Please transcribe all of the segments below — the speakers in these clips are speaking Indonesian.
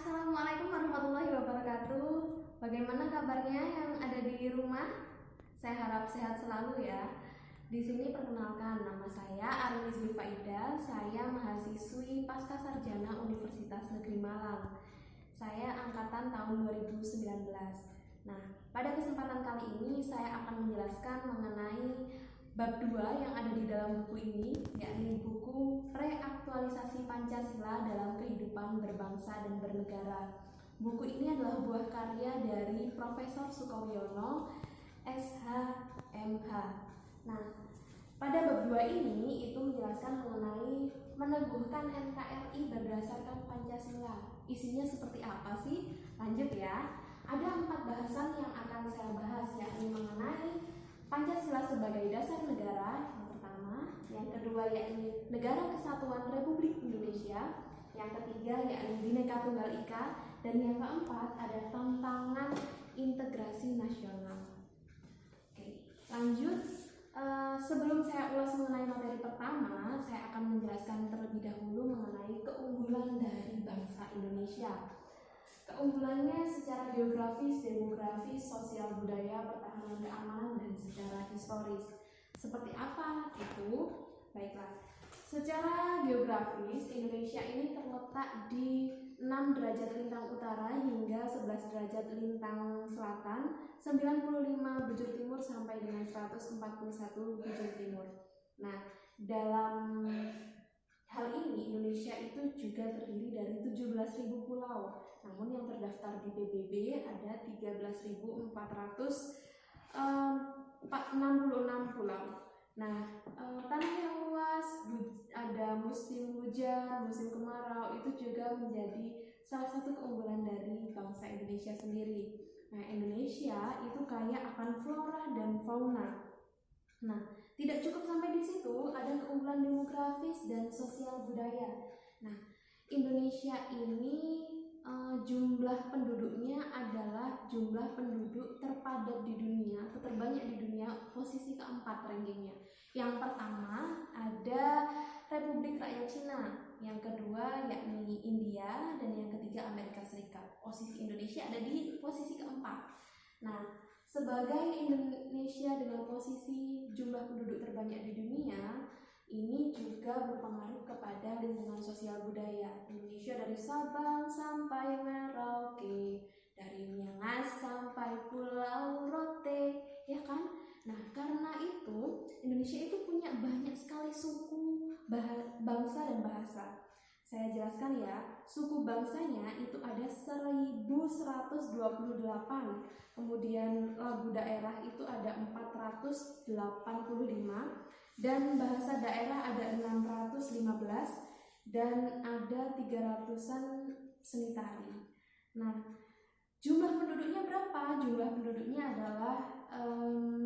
Assalamualaikum warahmatullahi wabarakatuh. Bagaimana kabarnya yang ada di rumah? Saya harap sehat selalu ya. Di sini perkenalkan, nama saya Arni Zulfaida. Saya mahasiswi Pasca Sarjana Universitas Negeri Malang. Saya angkatan tahun 2019. Nah, pada kesempatan kali ini saya akan menjelaskan mengenai bab 2 yang ada di dalam buku ini, yakni buku Reaktualisasi Pancasila dalam Kehidupan Berbangsa dan Bernegara. Buku ini adalah buah karya dari Profesor Sukoyono, SH.MH. Nah, pada bab 2 ini itu menjelaskan mengenai meneguhkan NKRI berdasarkan Pancasila. Isinya seperti apa sih? Lanjut ya. Ada 4 bahasan yang akan saya bahas, yakni mengenai Pancasila sebagai dasar negara yang pertama, yang kedua yakni Negara Kesatuan Republik Indonesia, yang ketiga yakni Bhinneka Tunggal Ika, dan yang keempat ada tantangan integrasi nasional. Oke, lanjut. Sebelum saya ulas mengenai materi pertama, saya akan menjelaskan terlebih dahulu mengenai keunggulan dari bangsa Indonesia. Keunggulannya secara geografis, demografis, sosial budaya, pertahanan keamanan, dan secara historis. Seperti apa itu? Baiklah, secara geografis Indonesia ini terletak di 6 derajat lintang utara hingga 11 derajat lintang selatan, 95 bujur timur sampai dengan 141 bujur timur. Nah, dalam hal ini Indonesia itu juga terdiri dari 17.000 pulau. Namun yang terdaftar di PBB ada 13.466 pulau. Nah, tanah yang luas, ada musim hujan, musim kemarau, itu juga menjadi salah satu keunggulan dari bangsa Indonesia sendiri. Nah, Indonesia itu kaya akan flora dan fauna. Nah, tidak cukup sampai di situ, ada keunggulan demografis dan sosial budaya. Nah, Indonesia ini jumlah penduduknya adalah jumlah penduduk terpadat di dunia atau terbanyak di dunia, posisi keempat rankingnya. Yang pertama ada Republik Rakyat Cina, yang kedua yakni India, dan yang ketiga Amerika Serikat. Posisi Indonesia ada di posisi keempat. Nah, sebagai Indonesia dengan posisi jumlah penduduk terbanyak di dunia, ini juga berpengaruh kepada lingkungan sosial budaya. Indonesia dari Sabang sampai Merauke, dari Miangas sampai Pulau Rote, ya kan? Nah, karena itu Indonesia itu punya banyak sekali suku, bangsa dan bahasa. Saya jelaskan ya, suku bangsanya itu ada 1128, kemudian lagu daerah itu ada 485, dan bahasa daerah ada 615, dan ada 300-an seni tari. Nah, jumlah penduduknya berapa? Jumlah penduduknya adalah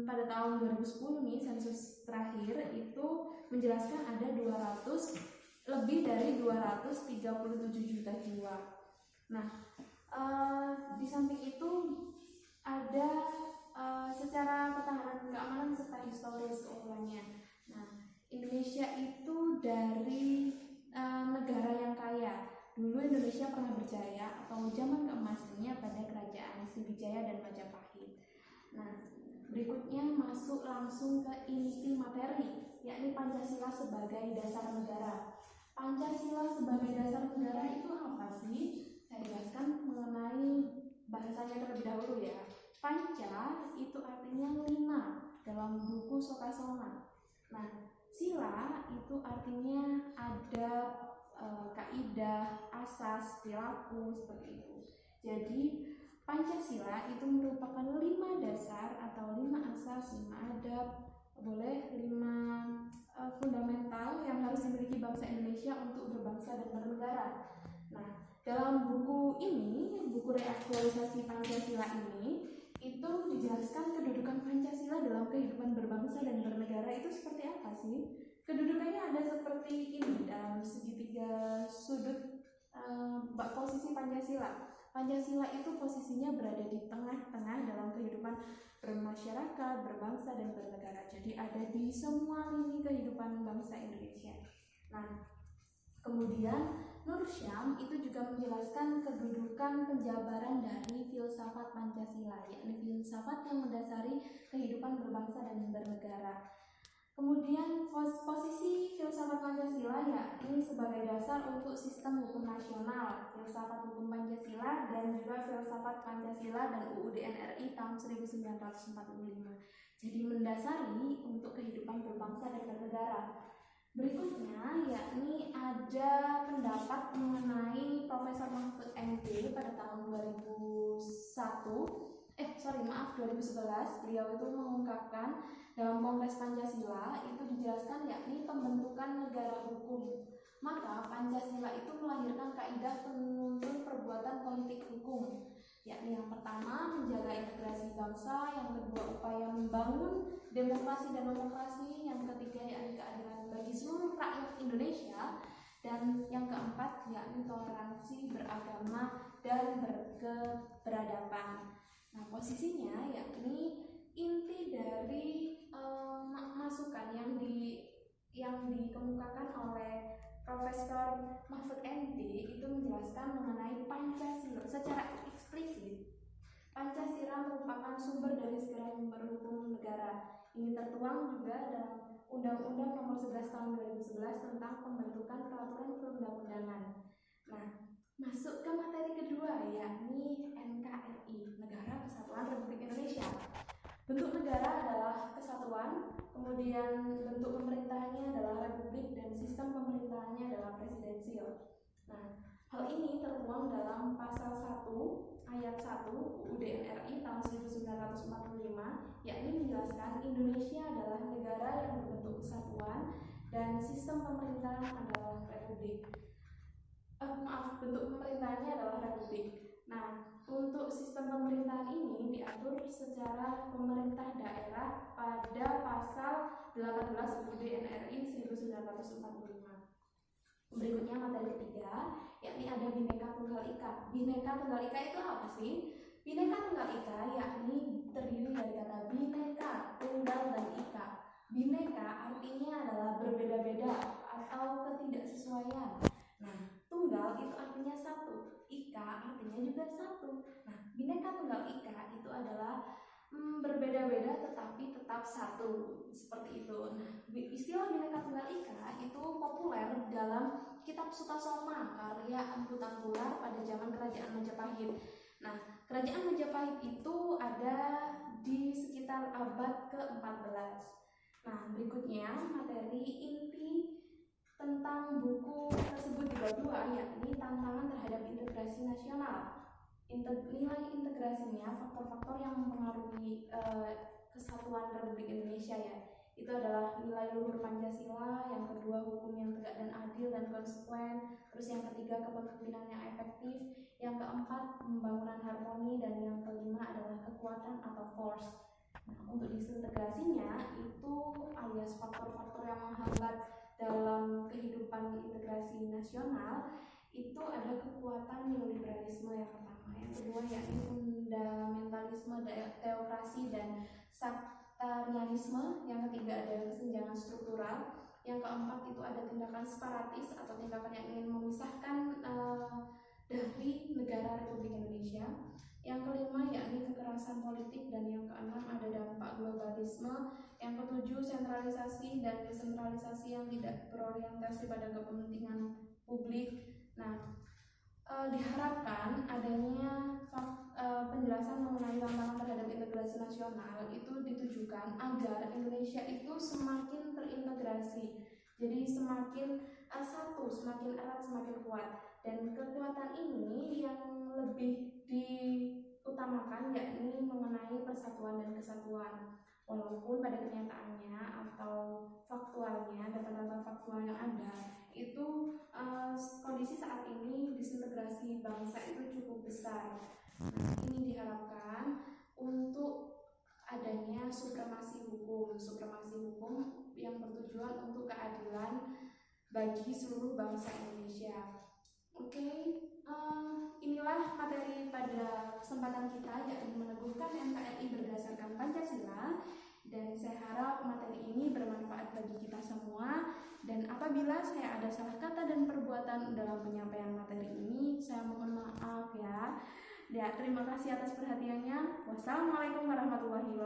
pada tahun 2010 nih, sensus terakhir itu menjelaskan ada lebih dari 237 juta jiwa. Nah, di samping itu ada secara pertahanan keamanan serta historis keunggulannya. Nah, Indonesia itu dari negara yang kaya. Dulu Indonesia pernah berjaya atau zaman keemasannya pada kerajaan Sriwijaya dan Majapahit. Nah, berikutnya masuk langsung ke inti materi, yakni Pancasila sebagai dasar negara. Pancasila sebagai dasar negara itu apa sih? Saya jelaskan mengenai bahasanya terlebih dahulu ya. Panca itu artinya 5 dalam buku Sotasoma. Nah, sila itu artinya ada kaidah, asas, perilaku, seperti itu. Jadi Pancasila itu merupakan 5 dasar atau 5 asas, 5 adab, 5 fundamental yang harus dimiliki bangsa Indonesia untuk berbangsa dan bernegara. Nah, dalam buku ini, buku Reaktualisasi Pancasila ini, itu dijelaskan kedudukan Pancasila dalam kehidupan berbangsa dan bernegara itu seperti apa sih? Kedudukannya ada seperti ini dalam segitiga sudut posisi Pancasila. Pancasila itu posisinya berada di tengah-tengah dalam kehidupan bermasyarakat, berbangsa, dan bernegara. Jadi ada di semua lini kehidupan bangsa Indonesia. Nah, kemudian Nur Syam itu juga menjelaskan kedudukan penjabaran dari filsafat Pancasila, yakni filsafat yang mendasari kehidupan berbangsa dan bernegara. Kemudian posisi filsafat Pancasila yakni sebagai dasar untuk sistem hukum nasional, filsafat hukum Pancasila dan juga filsafat Pancasila dan UUD NRI tahun 1945. Jadi mendasari untuk kehidupan berbangsa dan bernegara. Berikutnya yakni ada pendapat mengenai Profesor Mahfud MD pada tahun 2011. Beliau itu mengungkapkan dalam Kongres Pancasila itu dijelaskan yakni pembentukan negara hukum. Maka Pancasila itu melahirkan kaidah penuntun perbuatan politik hukum, yakni yang pertama menjaga integrasi bangsa, yang kedua upaya membangun demokrasi dan demokrasi, yang ketiga yakni keadilan bagi seluruh rakyat Indonesia, dan yang keempat yakni toleransi beragama dan berkeberadaban. Nah, posisinya yakni inti dari masukan yang dikemukakan oleh Profesor Mahfud MD itu menjelaskan mengenai Pancasila secara eksplisit. Pancasila merupakan sumber dari segala sumber hukum negara. Ini tertuang juga dalam Undang-Undang Nomor 11 Tahun 2011 tentang pembentukan peraturan perundang-undangan. Nah, masuk ke materi kedua yakni NKRI, Negara Kesatuan Republik Indonesia. Bentuk negara adalah kesatuan, kemudian bentuk pemerintahannya adalah republik dan sistem pemerintahannya adalah presidensial. Nah, hal ini tertuang dalam pasal 1 ayat 1 UUD NRI tahun 1945, yakni menjelaskan Indonesia adalah negara yang berbentuk kesatuan dan sistem pemerintahan adalah republik. Bentuk pemerintahannya adalah republik. Nah, untuk sistem pemerintahan ini diatur secara pemerintah daerah pada pasal 18 UUD NRI 1945. Berikutnya materi ketiga, yakni ada Bhinneka Tunggal Ika. Bhinneka Tunggal Ika itu apa sih? Bhinneka Tunggal Ika yakni terdiri dari kata Bhinneka, Tunggal, dan Ika. Bhinneka artinya adalah berbeda-beda atau ketidaksesuaian. Nah, tunggal itu artinya satu, ika artinya juga satu. Nah, Bhinneka Tunggal Ika itu adalah berbeda-beda tetapi tetap satu, seperti itu. Nah, istilah Bhinneka Tunggal Ika itu populer dalam kitab Sutasoma karya Empu Tangkular pada zaman Kerajaan Majapahit. Nah, Kerajaan Majapahit itu ada di sekitar abad ke-14. Nah, berikutnya materi inti tentang buku tersebut dibagi yakni tantangan terhadap integrasi nasional. Nilai integrasinya, faktor-faktor yang mempengaruhi kesatuan Republik Indonesia ya, itu adalah nilai luhur Pancasila, yang kedua hukum yang tegak dan adil dan konsekuen, terus yang ketiga kepemimpinan yang efektif, yang keempat pembangunan harmoni, dan yang kelima adalah kekuatan atau force. Nah, untuk disintegrasinya itu alias faktor-faktor yang menghambat dalam kehidupan integrasi nasional itu ada kekuatan neoliberalisme yang pertama, yang kedua yakni fundamentalisme teokrasi dan sektarianisme, yang ketiga ada kesenjangan struktural, yang keempat itu ada tindakan separatis atau tindakan yang ingin memisahkan dari negara Republik Indonesia, yang kelima yakni kekerasan politik, dan yang keenam ada dampak globalisme, yang ketujuh sentralisasi dan desentralisasi yang tidak berorientasi pada kepentingan publik. Nah, diharapkan adanya penjelasan mengenai tantangan terhadap integrasi nasional itu ditujukan agar Indonesia itu semakin terintegrasi, jadi semakin satu, semakin erat, semakin kuat. Dan kekuatan ini yang lebih diutamakan yakni mengenai persatuan dan kesatuan. Walaupun pada kenyataannya atau faktualnya, data-data faktual yang ada itu kondisi saat ini disintegrasi bangsa itu cukup besar. Nah, ini diharapkan untuk adanya supremasi hukum yang bertujuan untuk keadilan bagi seluruh bangsa Indonesia. Oke, inilah materi pada kesempatan kita, yakni meneguhkan NKRI berdasarkan Pancasila, dan saya harap materi ini bermanfaat bagi kita semua. Dan apabila saya ada salah kata dan perbuatan dalam penyampaian materi ini, saya mohon maaf ya. Ya, terima kasih atas perhatiannya. Wassalamualaikum warahmatullahi wabarakatuh.